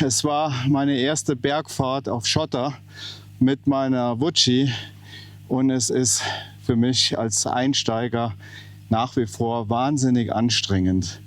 es war meine erste Bergfahrt auf Schotter mit meiner Wutschi und es ist für mich als Einsteiger nach wie vor wahnsinnig anstrengend.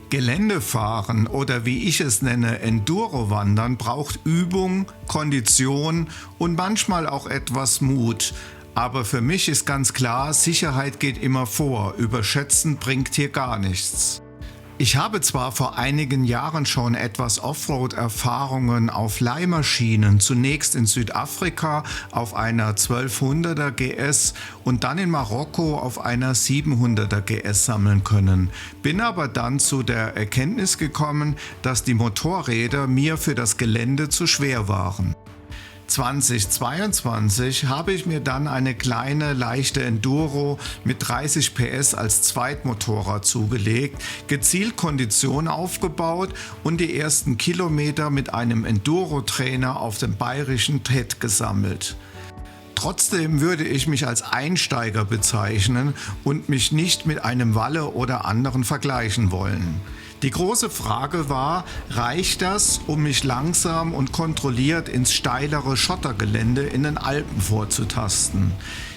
Geländefahren oder wie ich es nenne, Enduro-Wandern braucht Übung, Kondition und manchmal auch etwas Mut. Aber für mich ist ganz klar, Sicherheit geht immer vor. Überschätzen bringt hier gar nichts. Ich habe zwar vor einigen Jahren schon etwas Offroad-Erfahrungen auf Leihmaschinen, zunächst in Südafrika auf einer 1200er GS und dann in Marokko auf einer 700er GS sammeln können, bin aber dann zu der Erkenntnis gekommen, dass die Motorräder mir für das Gelände zu schwer waren. 2022 habe ich mir dann eine kleine, leichte Enduro mit 30 PS als Zweitmotorrad zugelegt, gezielt Kondition aufgebaut und die ersten Kilometer mit einem Enduro-Trainer auf dem bayerischen TED gesammelt. Trotzdem würde ich mich als Einsteiger bezeichnen und mich nicht mit einem Walle oder anderen vergleichen wollen. Die große Frage war, reicht das, um mich langsam und kontrolliert ins steilere Schottergelände in den Alpen vorzutasten?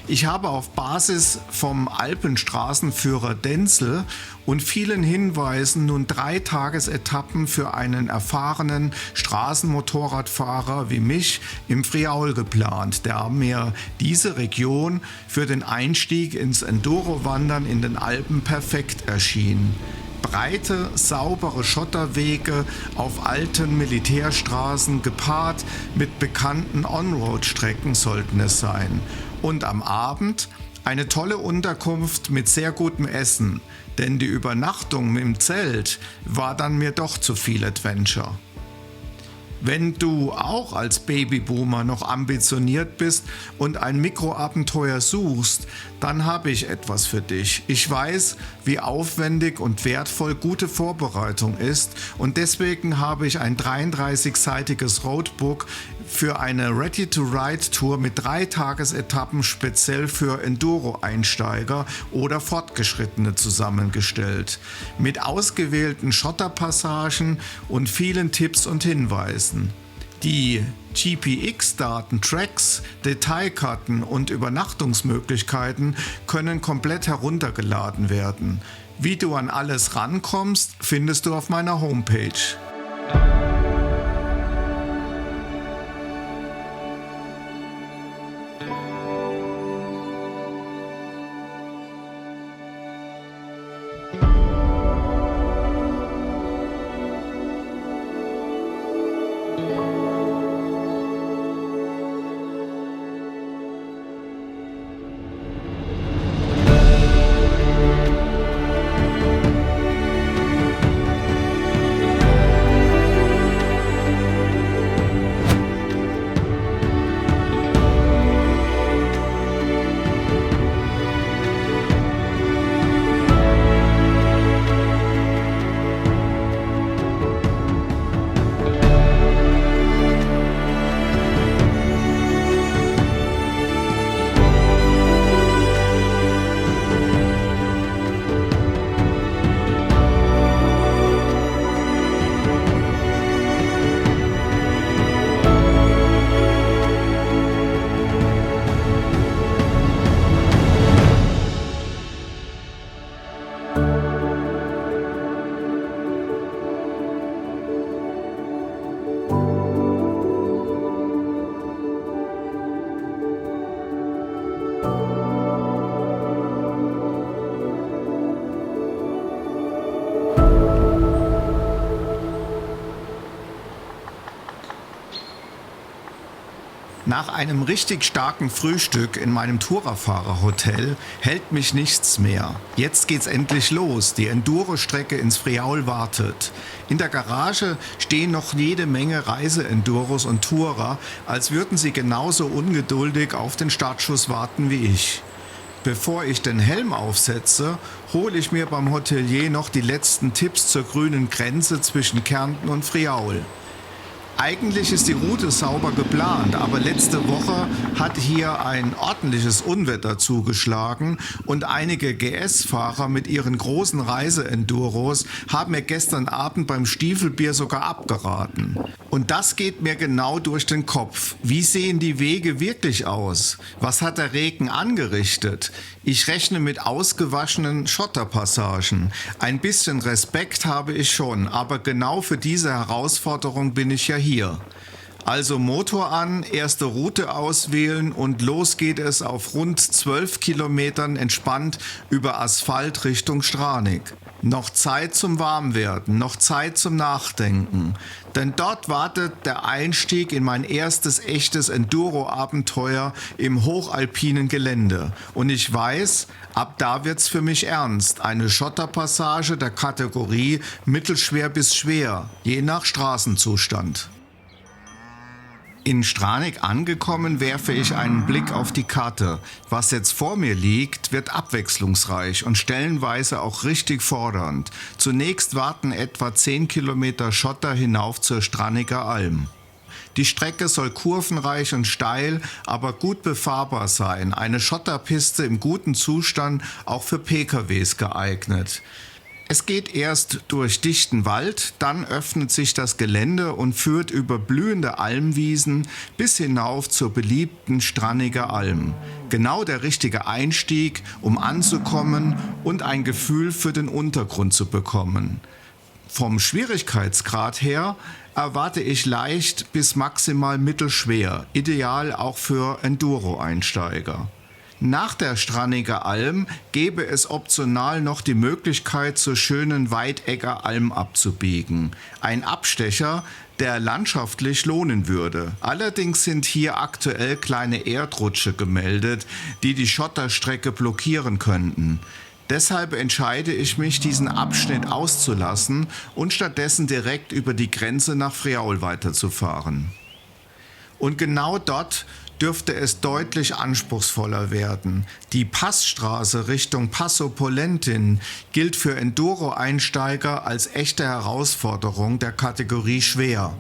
Ich habe auf Basis vom Alpenstraßenführer Denzel und vielen Hinweisen nun 3 Tagesetappen für einen erfahrenen Straßenmotorradfahrer wie mich im Friaul geplant, der mir diese Region für den Einstieg ins Enduro-Wandern in den Alpen perfekt erschien. Breite, saubere Schotterwege auf alten Militärstraßen gepaart mit bekannten On-Road-Strecken sollten es sein. Und am Abend eine tolle Unterkunft mit sehr gutem Essen, denn die Übernachtung im Zelt war dann mir doch zu viel Adventure. Wenn du auch als Babyboomer noch ambitioniert bist und ein Mikroabenteuer suchst, dann habe ich etwas für dich. Ich weiß, wie aufwendig und wertvoll gute Vorbereitung ist und deswegen habe ich ein 33-seitiges Roadbook für eine Ready-to-Ride-Tour mit 3 Tagesetappen speziell für Enduro-Einsteiger oder Fortgeschrittene zusammengestellt. Mit ausgewählten Schotterpassagen und vielen Tipps und Hinweisen. Die GPX-Daten, Tracks, Detailkarten und Übernachtungsmöglichkeiten können komplett heruntergeladen werden. Wie du an alles rankommst, findest du auf meiner Homepage. Nach einem richtig starken Frühstück in meinem Tourer-Fahrer-Hotel hält mich nichts mehr. Jetzt geht's endlich los. Die Enduro-Strecke ins Friaul wartet. In der Garage stehen noch jede Menge Reise-Enduros und Tourer, als würden sie genauso ungeduldig auf den Startschuss warten wie ich. Bevor ich den Helm aufsetze, hole ich mir beim Hotelier noch die letzten Tipps zur grünen Grenze zwischen Kärnten und Friaul. Eigentlich ist die Route sauber geplant, aber letzte Woche hat hier ein ordentliches Unwetter zugeschlagen und einige GS-Fahrer mit ihren großen Reise-Enduros haben mir gestern Abend beim Stiefelbier sogar abgeraten. Und das geht mir genau durch den Kopf. Wie sehen die Wege wirklich aus? Was hat der Regen angerichtet? Ich rechne mit ausgewaschenen Schotterpassagen. Ein bisschen Respekt habe ich schon, aber genau für diese Herausforderung bin ich ja hier. Also Motor an, erste Route auswählen und los geht es auf rund 12 Kilometern entspannt über Asphalt Richtung Stranig. Noch Zeit zum Warmwerden, noch Zeit zum Nachdenken. Denn dort wartet der Einstieg in mein erstes echtes Enduro-Abenteuer im hochalpinen Gelände. Und ich weiß, ab da wird's für mich ernst. Eine Schotterpassage der Kategorie mittelschwer bis schwer, je nach Straßenzustand. In Stranig angekommen, werfe ich einen Blick auf die Karte. Was jetzt vor mir liegt, wird abwechslungsreich und stellenweise auch richtig fordernd. Zunächst warten etwa 10 Kilometer Schotter hinauf zur Straniger Alm. Die Strecke soll kurvenreich und steil, aber gut befahrbar sein. Eine Schotterpiste im guten Zustand, auch für PKWs geeignet. Es geht erst durch dichten Wald, dann öffnet sich das Gelände und führt über blühende Almwiesen bis hinauf zur beliebten Straniger Alm. Genau der richtige Einstieg, um anzukommen und ein Gefühl für den Untergrund zu bekommen. Vom Schwierigkeitsgrad her erwarte ich leicht bis maximal mittelschwer, ideal auch für Enduro-Einsteiger. Nach der Straniger Alm gäbe es optional noch die Möglichkeit, zur schönen Weidegger Alm abzubiegen. Ein Abstecher, der landschaftlich lohnen würde. Allerdings sind hier aktuell kleine Erdrutsche gemeldet, die die Schotterstrecke blockieren könnten. Deshalb entscheide ich mich, diesen Abschnitt auszulassen und stattdessen direkt über die Grenze nach Friaul weiterzufahren. Und genau dort dürfte es deutlich anspruchsvoller werden. Die Passstraße Richtung Passo Polentin gilt für Enduro-Einsteiger als echte Herausforderung der Kategorie schwer.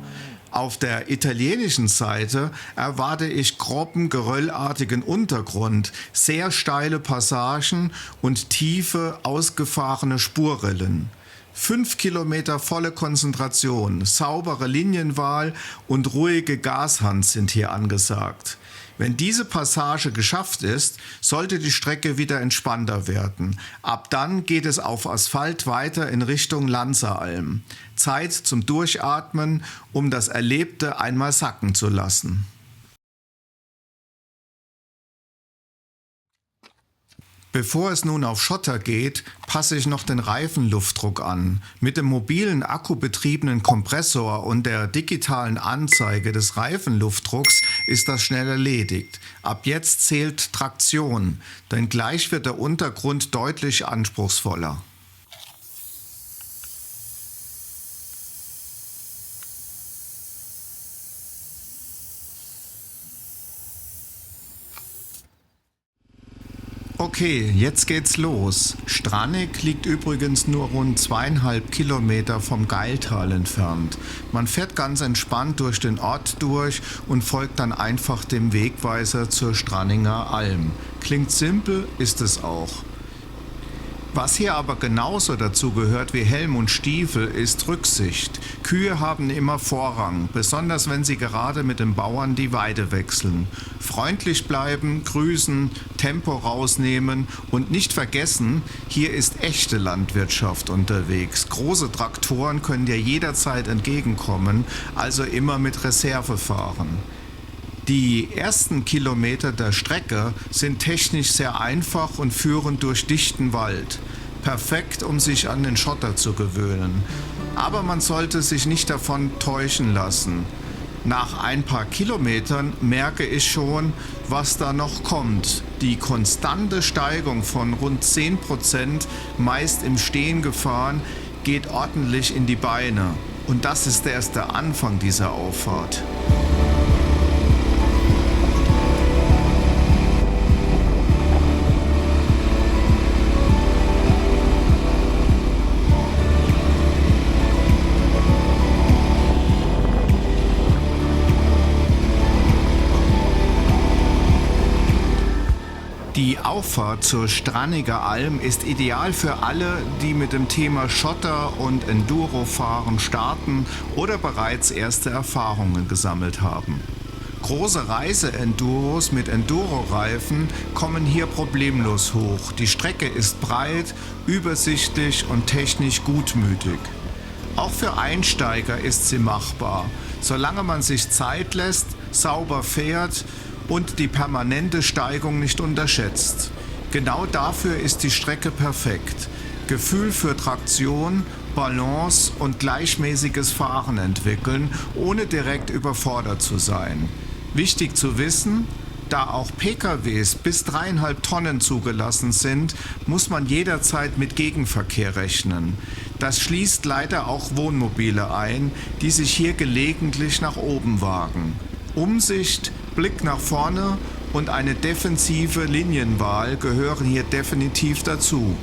Auf der italienischen Seite erwarte ich groben, geröllartigen Untergrund, sehr steile Passagen und tiefe, ausgefahrene Spurrillen. 5 Kilometer volle Konzentration, saubere Linienwahl und ruhige Gashand sind hier angesagt. Wenn diese Passage geschafft ist, sollte die Strecke wieder entspannter werden. Ab dann geht es auf Asphalt weiter in Richtung Lanzeralm. Zeit zum Durchatmen, um das Erlebte einmal sacken zu lassen. Bevor es nun auf Schotter geht, passe ich noch den Reifenluftdruck an. Mit dem mobilen akkubetriebenen Kompressor und der digitalen Anzeige des Reifenluftdrucks ist das schnell erledigt. Ab jetzt zählt Traktion, denn gleich wird der Untergrund deutlich anspruchsvoller. Okay, jetzt geht's los. Stranig liegt übrigens nur rund 2,5 Kilometer vom Geiltal entfernt. Man fährt ganz entspannt durch den Ort durch und folgt dann einfach dem Wegweiser zur Straninger Alm. Klingt simpel, ist es auch. Was hier aber genauso dazu gehört wie Helm und Stiefel, ist Rücksicht. Kühe haben immer Vorrang, besonders wenn sie gerade mit den Bauern die Weide wechseln. Freundlich bleiben, grüßen, Tempo rausnehmen und nicht vergessen, hier ist echte Landwirtschaft unterwegs. Große Traktoren können dir jederzeit entgegenkommen, also immer mit Reserve fahren. Die ersten Kilometer der Strecke sind technisch sehr einfach und führen durch dichten Wald. Perfekt, um sich an den Schotter zu gewöhnen. Aber man sollte sich nicht davon täuschen lassen. Nach ein paar Kilometern merke ich schon, was da noch kommt. Die konstante Steigung von rund 10%, meist im Stehen gefahren, geht ordentlich in die Beine. Und das ist erst der Anfang dieser Auffahrt. Die Auffahrt zur Stranniger Alm ist ideal für alle, die mit dem Thema Schotter und Endurofahren starten oder bereits erste Erfahrungen gesammelt haben. Große Reise-Enduros mit Enduro-Reifen kommen hier problemlos hoch. Die Strecke ist breit, übersichtlich und technisch gutmütig. Auch für Einsteiger ist sie machbar, solange man sich Zeit lässt, sauber fährt und die permanente Steigung nicht unterschätzt. Genau dafür ist die Strecke perfekt. Gefühl für Traktion, Balance und gleichmäßiges Fahren entwickeln, ohne direkt überfordert zu sein. Wichtig zu wissen: Da auch PKWs bis 3,5 Tonnen zugelassen sind, muss man jederzeit mit Gegenverkehr rechnen. Das schließt leider auch Wohnmobile ein, die sich hier gelegentlich nach oben wagen. Umsicht, Blick nach vorne und eine defensive Linienwahl gehören hier definitiv dazu.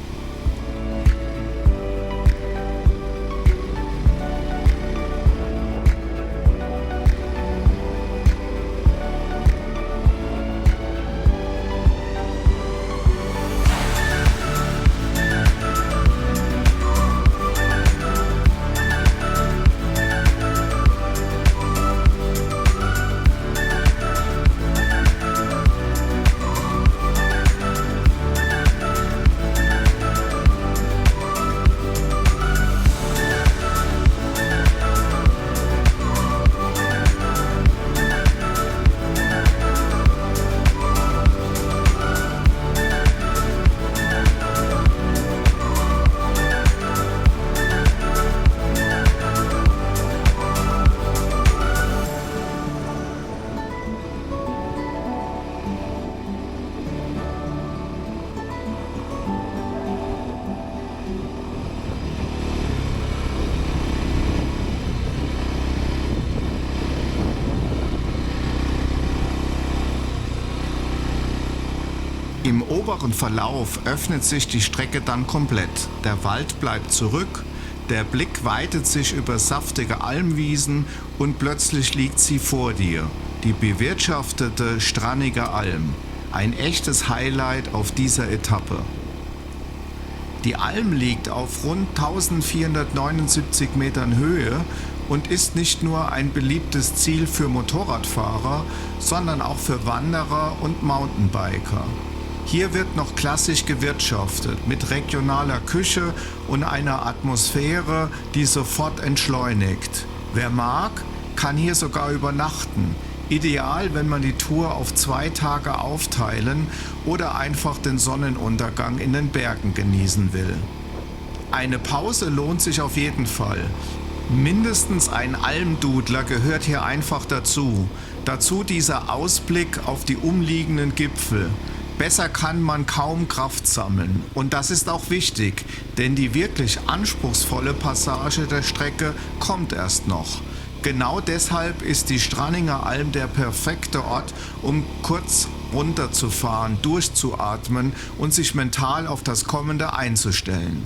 Im oberen Verlauf öffnet sich die Strecke dann komplett. Der Wald bleibt zurück, der Blick weitet sich über saftige Almwiesen und plötzlich liegt sie vor dir. Die bewirtschaftete Stranniger Alm. Ein echtes Highlight auf dieser Etappe. Die Alm liegt auf rund 1479 Metern Höhe und ist nicht nur ein beliebtes Ziel für Motorradfahrer, sondern auch für Wanderer und Mountainbiker. Hier wird noch klassisch gewirtschaftet, mit regionaler Küche und einer Atmosphäre, die sofort entschleunigt. Wer mag, kann hier sogar übernachten. Ideal, wenn man die Tour auf 2 Tage aufteilen oder einfach den Sonnenuntergang in den Bergen genießen will. Eine Pause lohnt sich auf jeden Fall. Mindestens ein Almdudler gehört hier einfach dazu. Dazu dieser Ausblick auf die umliegenden Gipfel. Besser kann man kaum Kraft sammeln. Und das ist auch wichtig, denn die wirklich anspruchsvolle Passage der Strecke kommt erst noch. Genau deshalb ist die Stranniger Alm der perfekte Ort, um kurz runterzufahren, durchzuatmen und sich mental auf das Kommende einzustellen.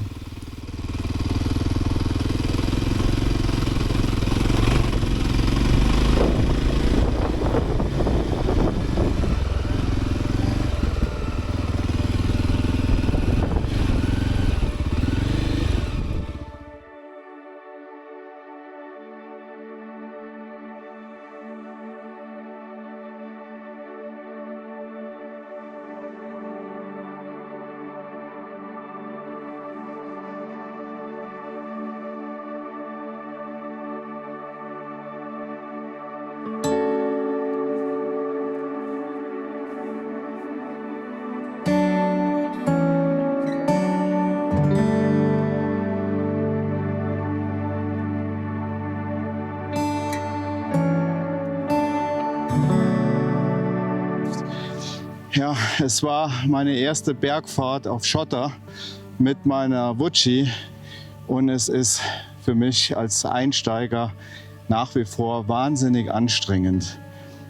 Ja, es war meine erste Bergfahrt auf Schotter mit meiner Vucci und es ist für mich als Einsteiger nach wie vor wahnsinnig anstrengend.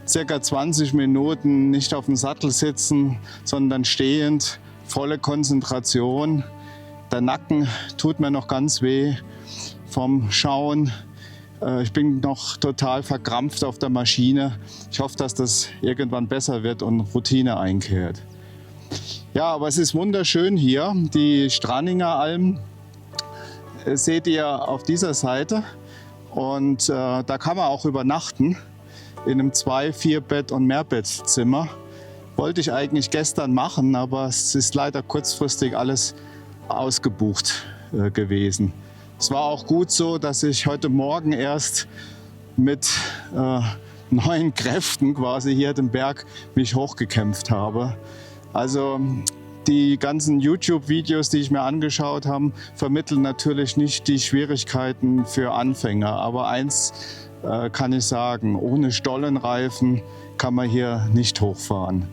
Circa 20 Minuten nicht auf dem Sattel sitzen, sondern stehend, volle Konzentration. Der Nacken tut mir noch ganz weh vom Schauen. Ich bin noch total verkrampft auf der Maschine. Ich hoffe, dass das irgendwann besser wird und Routine einkehrt. Ja, aber es ist wunderschön hier. Die Straninger Alm seht ihr auf dieser Seite. Und da kann man auch übernachten in einem 2-, 4-Bett- und Mehrbettzimmer. Wollte ich eigentlich gestern machen, aber es ist leider kurzfristig alles ausgebucht gewesen. Es war auch gut so, dass ich heute Morgen erst mit neuen Kräften quasi hier den Berg mich hochgekämpft habe. Also die ganzen YouTube-Videos, die ich mir angeschaut habe, vermitteln natürlich nicht die Schwierigkeiten für Anfänger. Aber eins kann ich sagen, ohne Stollenreifen kann man hier nicht hochfahren.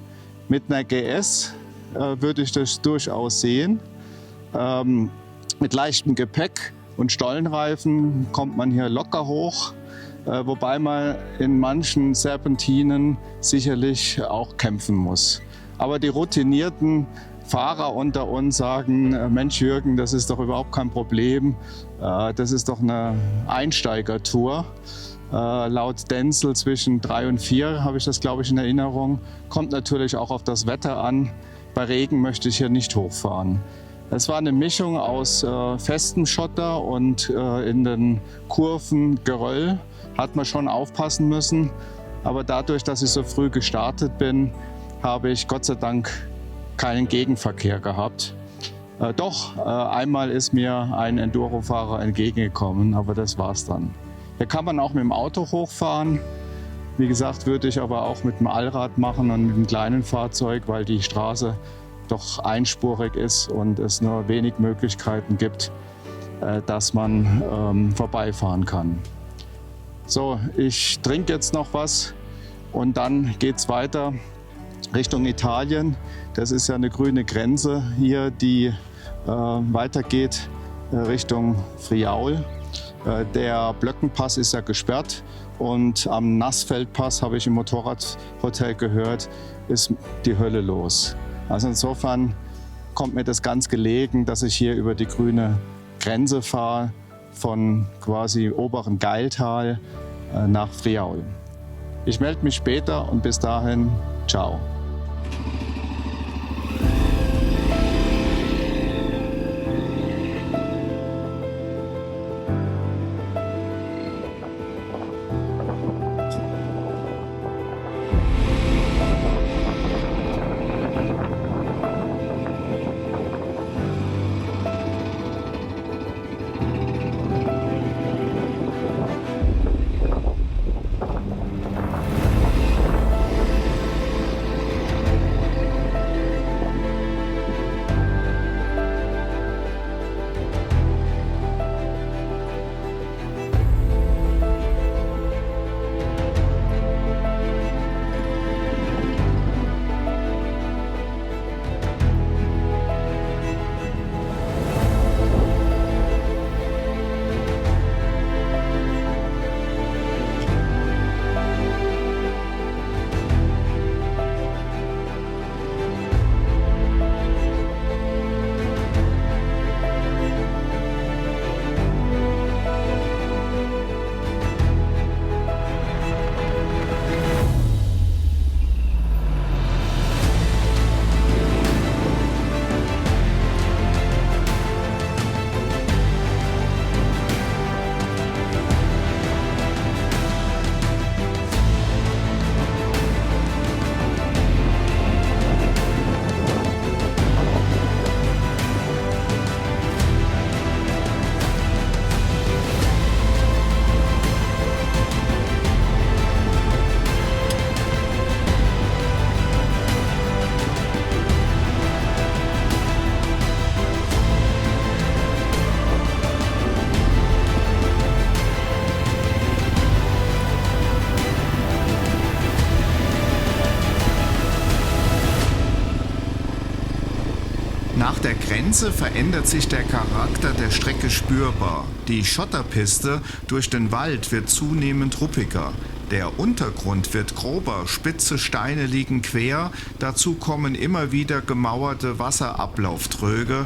Mit einer GS würde ich das durchaus sehen. Mit leichtem Gepäck und Stollenreifen kommt man hier locker hoch, wobei man in manchen Serpentinen sicherlich auch kämpfen muss. Aber die routinierten Fahrer unter uns sagen, Mensch Jürgen, das ist doch überhaupt kein Problem, das ist doch eine Einsteigertour. Laut Denzel zwischen 3 und 4 habe ich das, glaube ich, in Erinnerung. Kommt natürlich auch auf das Wetter an. Bei Regen möchte ich hier nicht hochfahren. Es war eine Mischung aus festem Schotter und in den Kurven Geröll. Hat man schon aufpassen müssen. Aber dadurch, dass ich so früh gestartet bin, habe ich Gott sei Dank keinen Gegenverkehr gehabt. Doch, einmal ist mir ein Endurofahrer entgegengekommen, aber das war's dann. Hier kann man auch mit dem Auto hochfahren. Wie gesagt, würde ich aber auch mit dem Allrad machen und mit einem kleinen Fahrzeug, weil die Straße doch einspurig ist und es nur wenig Möglichkeiten gibt, dass man vorbeifahren kann. So, ich trinke jetzt noch was und dann geht es weiter Richtung Italien. Das ist ja eine grüne Grenze hier, die weitergeht Richtung Friaul. Der Blöckenpass ist ja gesperrt und am Nassfeldpass, habe ich im Motorradhotel gehört, ist die Hölle los. Also insofern kommt mir das ganz gelegen, dass ich hier über die grüne Grenze fahre, von quasi oberen Geiltal nach Friaul. Ich melde mich später und bis dahin, ciao. Nach der Grenze verändert sich der Charakter der Strecke spürbar. Die Schotterpiste durch den Wald wird zunehmend ruppiger. Der Untergrund wird grober, spitze Steine liegen quer, dazu kommen immer wieder gemauerte Wasserablauftröge,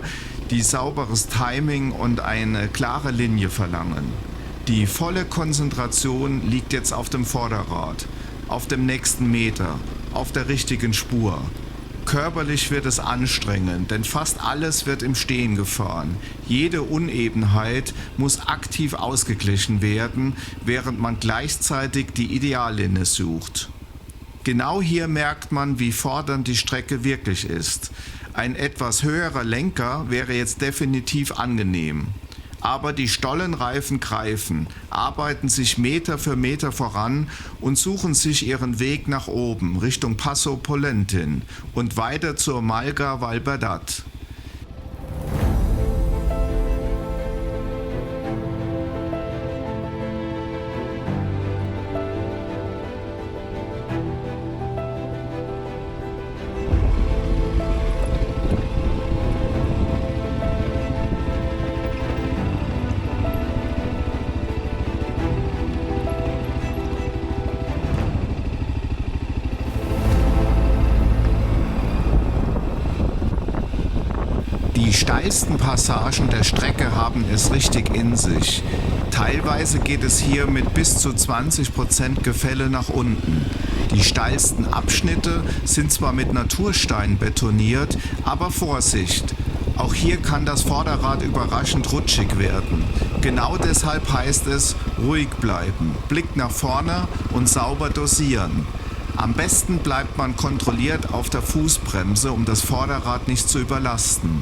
die sauberes Timing und eine klare Linie verlangen. Die volle Konzentration liegt jetzt auf dem Vorderrad, auf dem nächsten Meter, auf der richtigen Spur. Körperlich wird es anstrengend, denn fast alles wird im Stehen gefahren. Jede Unebenheit muss aktiv ausgeglichen werden, während man gleichzeitig die Ideallinie sucht. Genau hier merkt man, wie fordernd die Strecke wirklich ist. Ein etwas höherer Lenker wäre jetzt definitiv angenehm. Aber die Stollenreifen greifen, arbeiten sich Meter für Meter voran und suchen sich ihren Weg nach oben, Richtung Passo Pollentin und weiter zur Malga Valberdat. Die steilsten Passagen der Strecke haben es richtig in sich. Teilweise geht es hier mit bis zu 20% Gefälle nach unten. Die steilsten Abschnitte sind zwar mit Naturstein betoniert, aber Vorsicht! Auch hier kann das Vorderrad überraschend rutschig werden. Genau deshalb heißt es, ruhig bleiben, Blick nach vorne und sauber dosieren. Am besten bleibt man kontrolliert auf der Fußbremse, um das Vorderrad nicht zu überlasten.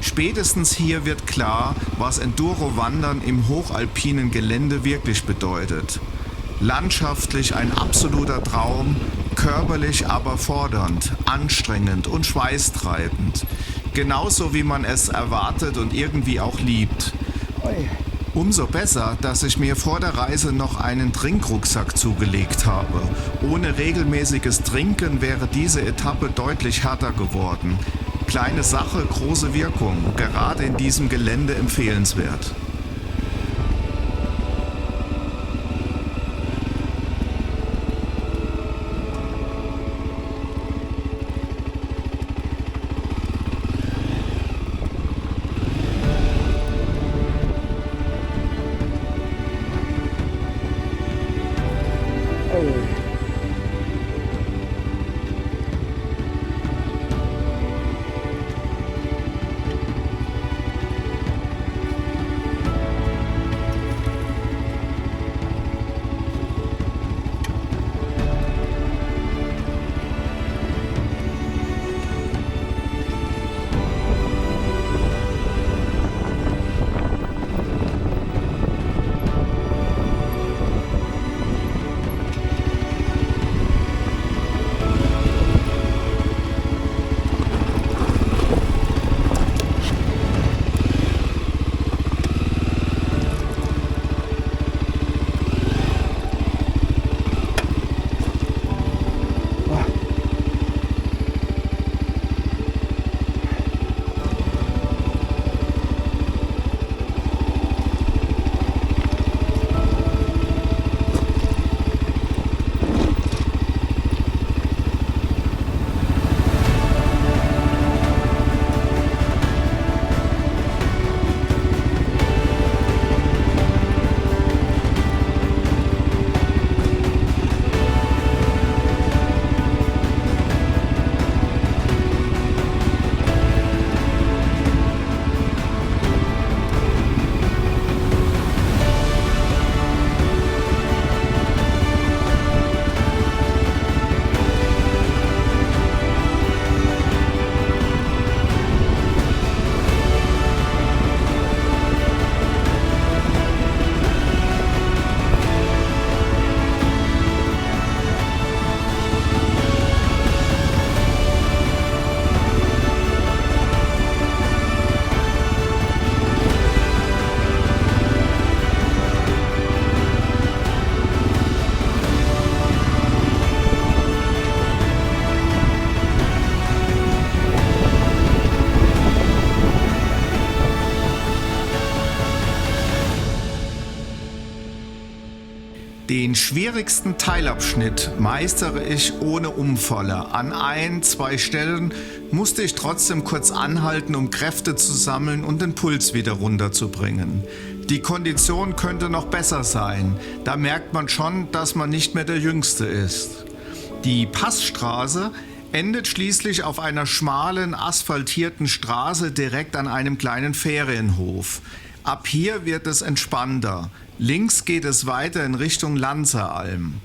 Spätestens hier wird klar, was Enduro-Wandern im hochalpinen Gelände wirklich bedeutet. Landschaftlich ein absoluter Traum, körperlich aber fordernd, anstrengend und schweißtreibend. Genauso wie man es erwartet und irgendwie auch liebt. Umso besser, dass ich mir vor der Reise noch einen Trinkrucksack zugelegt habe. Ohne regelmäßiges Trinken wäre diese Etappe deutlich härter geworden. Kleine Sache, große Wirkung, gerade in diesem Gelände empfehlenswert. Den schwierigsten Teilabschnitt meistere ich ohne Umfalle. An 1-2 Stellen musste ich trotzdem kurz anhalten, um Kräfte zu sammeln und den Puls wieder runterzubringen. Die Kondition könnte noch besser sein. Da merkt man schon, dass man nicht mehr der Jüngste ist. Die Passstraße endet schließlich auf einer schmalen, asphaltierten Straße direkt an einem kleinen Ferienhof. Ab hier wird es entspannter. Links geht es weiter in Richtung Lanzeralm.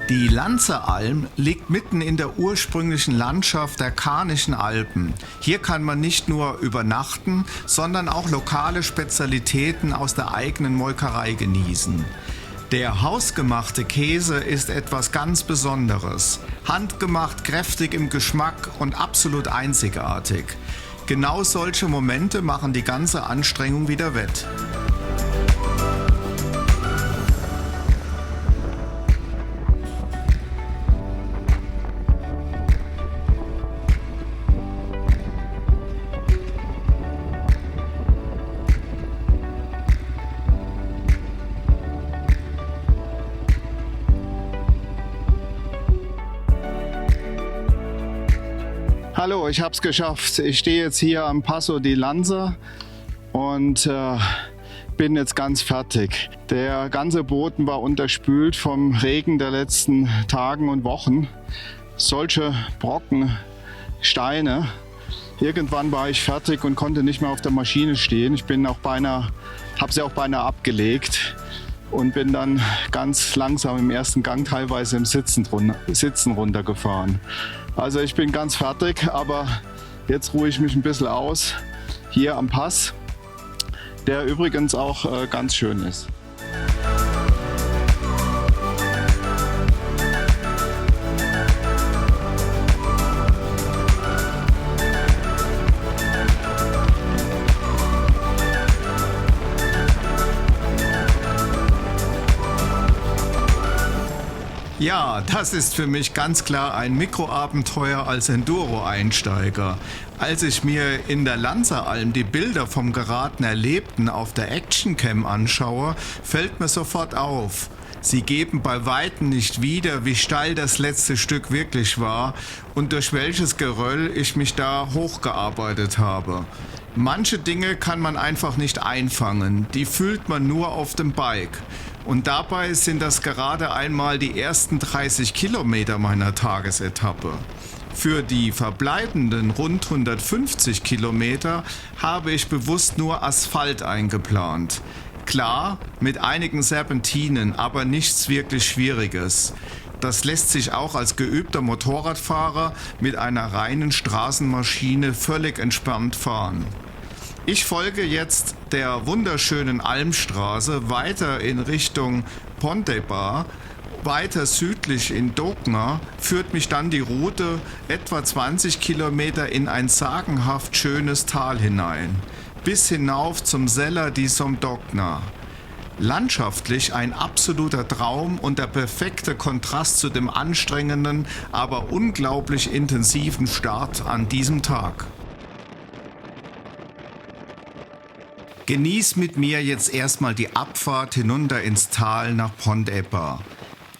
Die Lanzeralm liegt mitten in der ursprünglichen Landschaft der Karnischen Alpen. Hier kann man nicht nur übernachten, sondern auch lokale Spezialitäten aus der eigenen Molkerei genießen. Der hausgemachte Käse ist etwas ganz Besonderes. Handgemacht, kräftig im Geschmack und absolut einzigartig. Genau solche Momente machen die ganze Anstrengung wieder wett. Hallo, ich habe es geschafft. Ich stehe jetzt hier am Passo di Lanza und bin jetzt ganz fertig. Der ganze Boden war unterspült vom Regen der letzten Tagen und Wochen. Solche Brocken, Steine. Irgendwann war ich fertig und konnte nicht mehr auf der Maschine stehen. Ich bin auch habe sie auch beinahe abgelegt und bin dann ganz langsam im ersten Gang teilweise im Sitzen runtergefahren. Also ich bin ganz fertig, aber jetzt ruhe ich mich ein bisschen aus hier am Pass, der übrigens auch ganz schön ist. Ja, das ist für mich ganz klar ein Mikroabenteuer als Enduro-Einsteiger. Als ich mir in der Lanzeralm die Bilder vom geraten Erlebten auf der Actioncam anschaue, fällt mir sofort auf. Sie geben bei Weitem nicht wieder, wie steil das letzte Stück wirklich war und durch welches Geröll ich mich da hochgearbeitet habe. Manche Dinge kann man einfach nicht einfangen, die fühlt man nur auf dem Bike. Und dabei sind das gerade einmal die ersten 30 Kilometer meiner Tagesetappe. Für die verbleibenden rund 150 Kilometer habe ich bewusst nur Asphalt eingeplant. Klar, mit einigen Serpentinen, aber nichts wirklich Schwieriges. Das lässt sich auch als geübter Motorradfahrer mit einer reinen Straßenmaschine völlig entspannt fahren. Ich folge jetzt der wunderschönen Almstraße weiter in Richtung Pontebba. Weiter südlich in Docna führt mich dann die Route etwa 20 Kilometer in ein sagenhaft schönes Tal hinein, bis hinauf zum Sella di Somdogna. Landschaftlich ein absoluter Traum und der perfekte Kontrast zu dem anstrengenden, aber unglaublich intensiven Start an diesem Tag. Genieß mit mir jetzt erstmal die Abfahrt hinunter ins Tal nach Pontebba.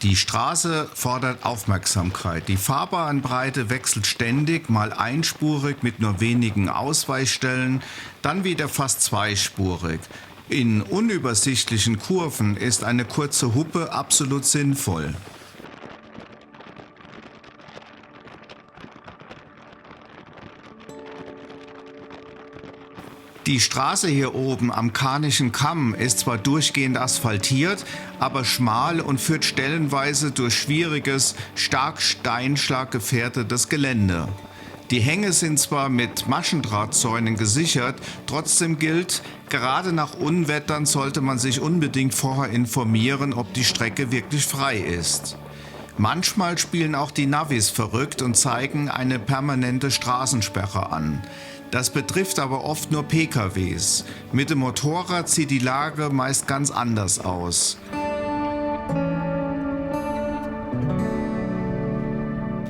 Die Straße fordert Aufmerksamkeit. Die Fahrbahnbreite wechselt ständig, mal einspurig mit nur wenigen Ausweichstellen, dann wieder fast zweispurig. In unübersichtlichen Kurven ist eine kurze Hupe absolut sinnvoll. Die Straße hier oben am Karnischen Kamm ist zwar durchgehend asphaltiert, aber schmal und führt stellenweise durch schwieriges, stark steinschlaggefährdetes Gelände. Die Hänge sind zwar mit Maschendrahtzäunen gesichert, trotzdem gilt, gerade nach Unwettern sollte man sich unbedingt vorher informieren, ob die Strecke wirklich frei ist. Manchmal spielen auch die Navis verrückt und zeigen eine permanente Straßensperre an. Das betrifft aber oft nur PKWs. Mit dem Motorrad sieht die Lage meist ganz anders aus.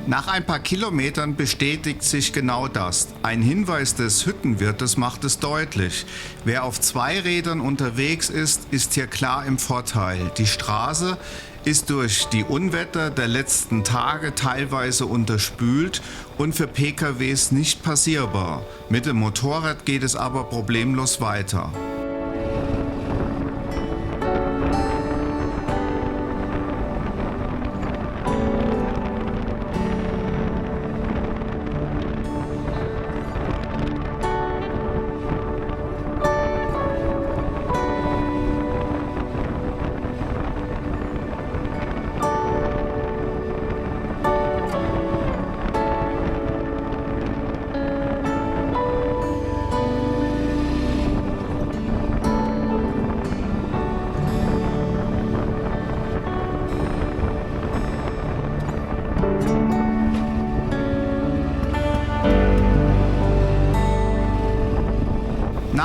Nach ein paar Kilometern bestätigt sich genau das. Ein Hinweis des Hüttenwirtes macht es deutlich. Wer auf zwei Rädern unterwegs ist, ist hier klar im Vorteil. Die Straße ist durch die Unwetter der letzten Tage teilweise unterspült und für PKWs nicht passierbar. Mit dem Motorrad geht es aber problemlos weiter.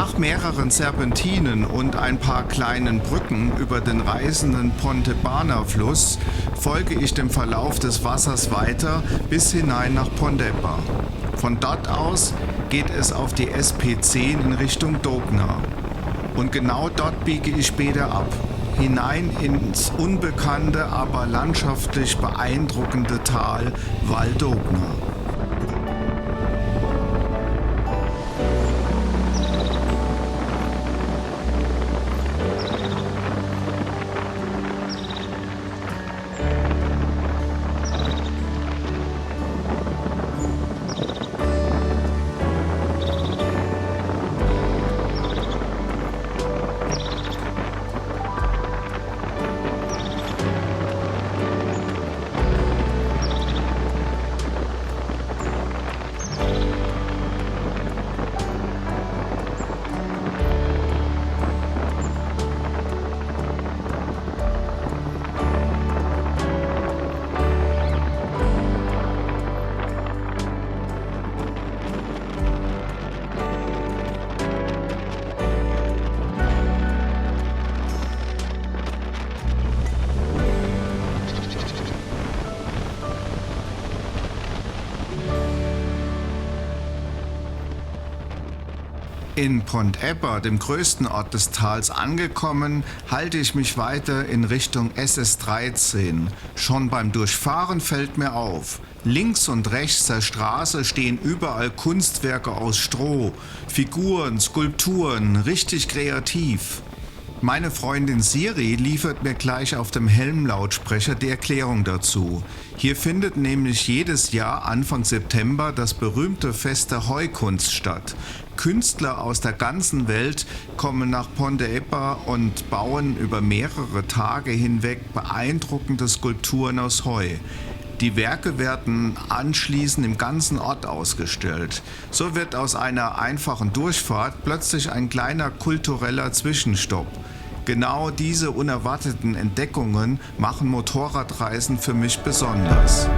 Nach mehreren Serpentinen und ein paar kleinen Brücken über den reißenden Pontebana-Fluss folge ich dem Verlauf des Wassers weiter bis hinein nach Pondeppa. Von dort aus geht es auf die SP10 in Richtung Dobna. Und genau dort biege ich später ab, hinein ins unbekannte, aber landschaftlich beeindruckende Tal Val d'Obna. In Pontebba, dem größten Ort des Tals, angekommen, halte ich mich weiter in Richtung SS13. Schon beim Durchfahren fällt mir auf, links und rechts der Straße stehen überall Kunstwerke aus Stroh, Figuren, Skulpturen, richtig kreativ. Meine Freundin Siri liefert mir gleich auf dem Helmlautsprecher die Erklärung dazu. Hier findet nämlich jedes Jahr Anfang September das berühmte Fest der Heukunst statt. Künstler aus der ganzen Welt kommen nach Pontebba und bauen über mehrere Tage hinweg beeindruckende Skulpturen aus Heu. Die Werke werden anschließend im ganzen Ort ausgestellt. So wird aus einer einfachen Durchfahrt plötzlich ein kleiner kultureller Zwischenstopp. Genau diese unerwarteten Entdeckungen machen Motorradreisen für mich besonders.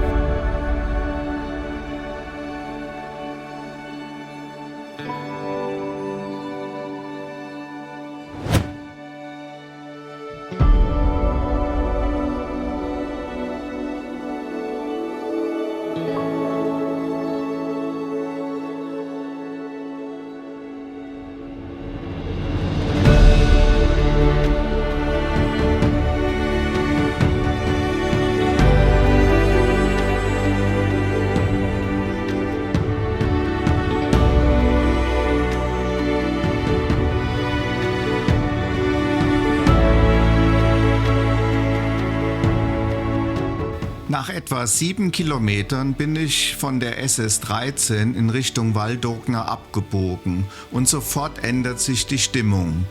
Nach etwa 7 Kilometern bin ich von der SS13 in Richtung Waldogner abgebogen und sofort ändert sich die Stimmung.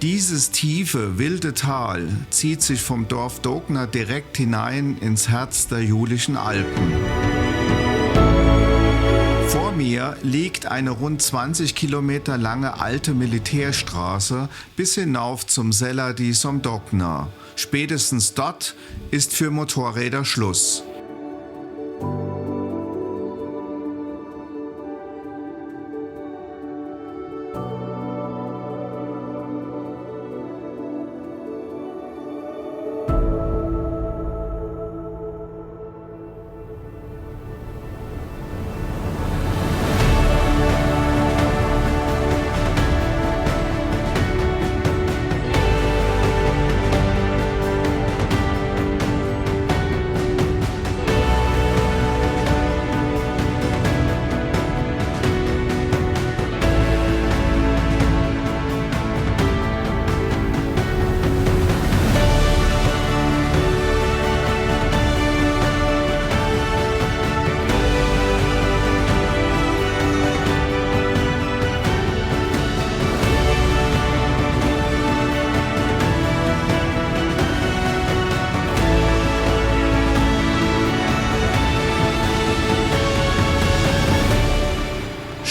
Dieses tiefe, wilde Tal zieht sich vom Dorf Dogner direkt hinein ins Herz der Julischen Alpen. Vor mir liegt eine rund 20 Kilometer lange alte Militärstraße bis hinauf zum Sella di Somdogna. Spätestens dort ist für Motorräder Schluss.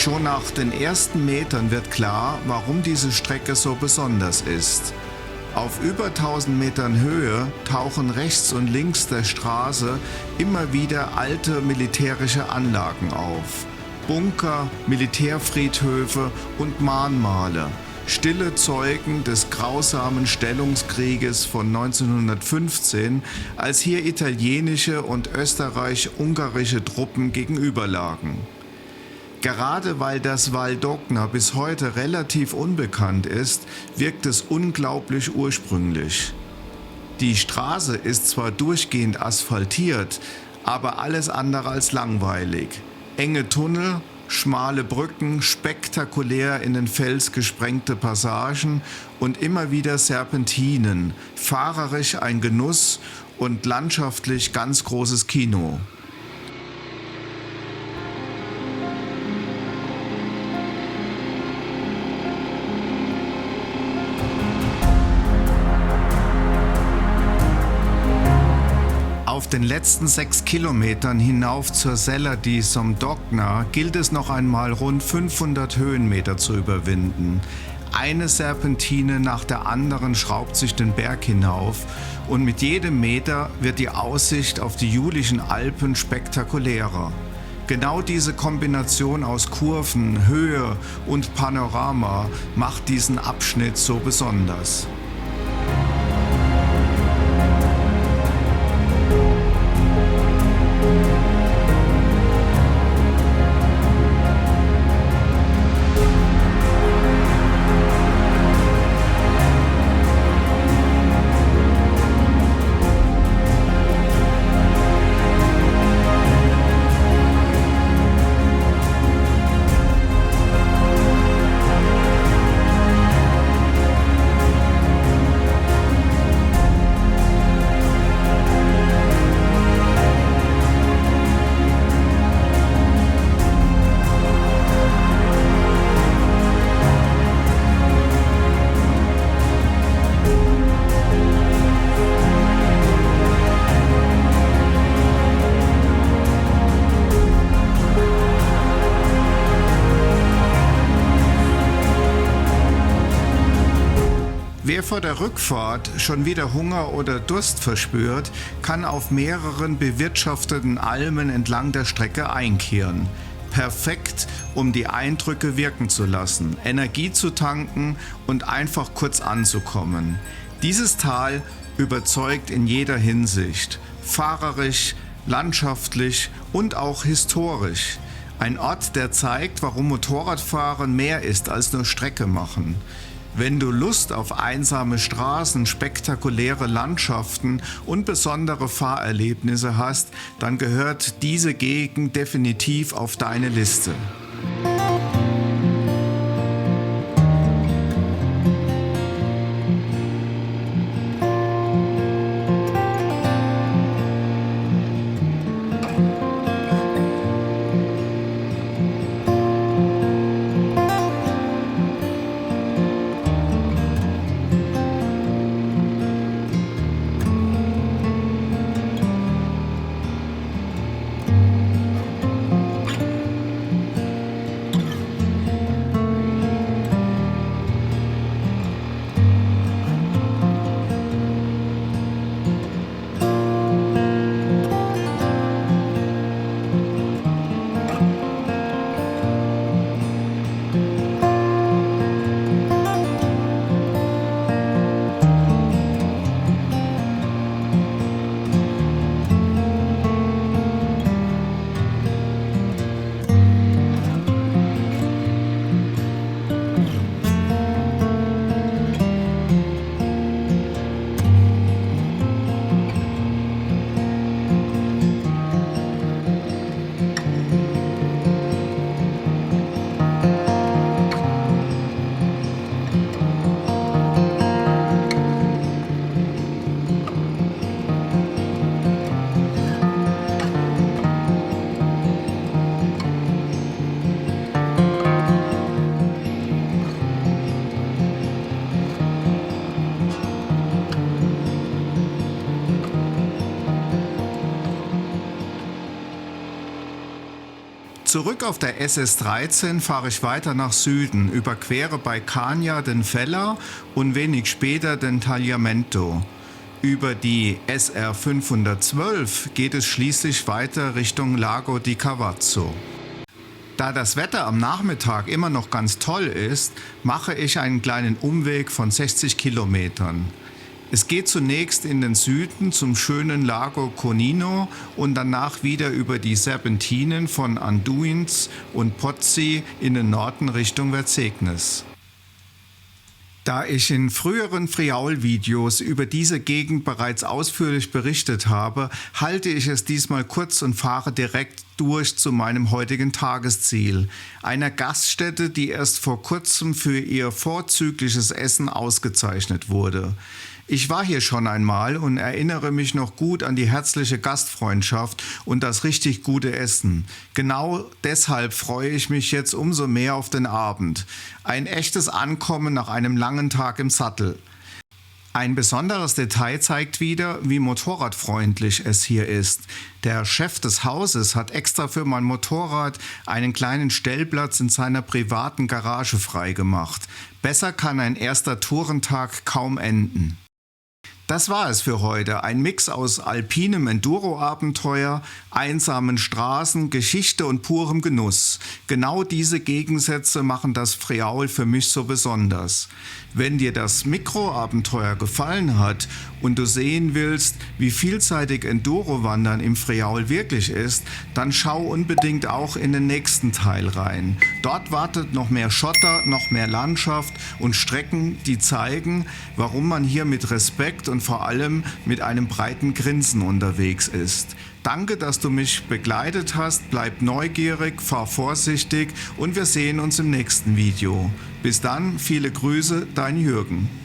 Schon nach den ersten Metern wird klar, warum diese Strecke so besonders ist. Auf über 1000 Metern Höhe tauchen rechts und links der Straße immer wieder alte militärische Anlagen auf. Bunker, Militärfriedhöfe und Mahnmale. Stille Zeugen des grausamen Stellungskrieges von 1915, als hier italienische und österreich-ungarische Truppen gegenüberlagen. Gerade weil das Waldogner bis heute relativ unbekannt ist, wirkt es unglaublich ursprünglich. Die Straße ist zwar durchgehend asphaltiert, aber alles andere als langweilig. Enge Tunnel, schmale Brücken, spektakulär in den Fels gesprengte Passagen und immer wieder Serpentinen, fahrerisch ein Genuss und landschaftlich ganz großes Kino. Auf den letzten 6 Kilometern hinauf zur Sella di Somdogna gilt es noch einmal rund 500 Höhenmeter zu überwinden. Eine Serpentine nach der anderen schraubt sich den Berg hinauf und mit jedem Meter wird die Aussicht auf die Julischen Alpen spektakulärer. Genau diese Kombination aus Kurven, Höhe und Panorama macht diesen Abschnitt so besonders. Wer vor der Rückfahrt schon wieder Hunger oder Durst verspürt, kann auf mehreren bewirtschafteten Almen entlang der Strecke einkehren. Perfekt, um die Eindrücke wirken zu lassen, Energie zu tanken und einfach kurz anzukommen. Dieses Tal überzeugt in jeder Hinsicht, fahrerisch, landschaftlich und auch historisch. Ein Ort, der zeigt, warum Motorradfahren mehr ist als nur Strecke machen. Wenn du Lust auf einsame Straßen, spektakuläre Landschaften und besondere Fahrerlebnisse hast, dann gehört diese Gegend definitiv auf deine Liste. Zurück auf der SS13 fahre ich weiter nach Süden, überquere bei Cagna den Feller und wenig später den Tagliamento. Über die SR 512 geht es schließlich weiter Richtung Lago di Cavazzo. Da das Wetter am Nachmittag immer noch ganz toll ist, mache ich einen kleinen Umweg von 60 Kilometern. Es geht zunächst in den Süden zum schönen Lago Conino und danach wieder über die Serpentinen von Anduins und Pozzi in den Norden Richtung Verzegnis. Da ich in früheren Friaul-Videos über diese Gegend bereits ausführlich berichtet habe, halte ich es diesmal kurz und fahre direkt durch zu meinem heutigen Tagesziel, einer Gaststätte, die erst vor kurzem für ihr vorzügliches Essen ausgezeichnet wurde. Ich war hier schon einmal und erinnere mich noch gut an die herzliche Gastfreundschaft und das richtig gute Essen. Genau deshalb freue ich mich jetzt umso mehr auf den Abend. Ein echtes Ankommen nach einem langen Tag im Sattel. Ein besonderes Detail zeigt wieder, wie motorradfreundlich es hier ist. Der Chef des Hauses hat extra für mein Motorrad einen kleinen Stellplatz in seiner privaten Garage freigemacht. Besser kann ein erster Tourentag kaum enden. Das war es für heute. Ein Mix aus alpinem Enduro-Abenteuer, einsamen Straßen, Geschichte und purem Genuss. Genau diese Gegensätze machen das Friaul für mich so besonders. Wenn dir das Mikroabenteuer gefallen hat und du sehen willst, wie vielseitig Enduro-Wandern im Friaul wirklich ist, dann schau unbedingt auch in den nächsten Teil rein. Dort wartet noch mehr Schotter, noch mehr Landschaft und Strecken, die zeigen, warum man hier mit Respekt und vor allem mit einem breiten Grinsen unterwegs ist. Danke, dass du mich begleitet hast, bleib neugierig, fahr vorsichtig und wir sehen uns im nächsten Video. Bis dann, viele Grüße, dein Jürgen.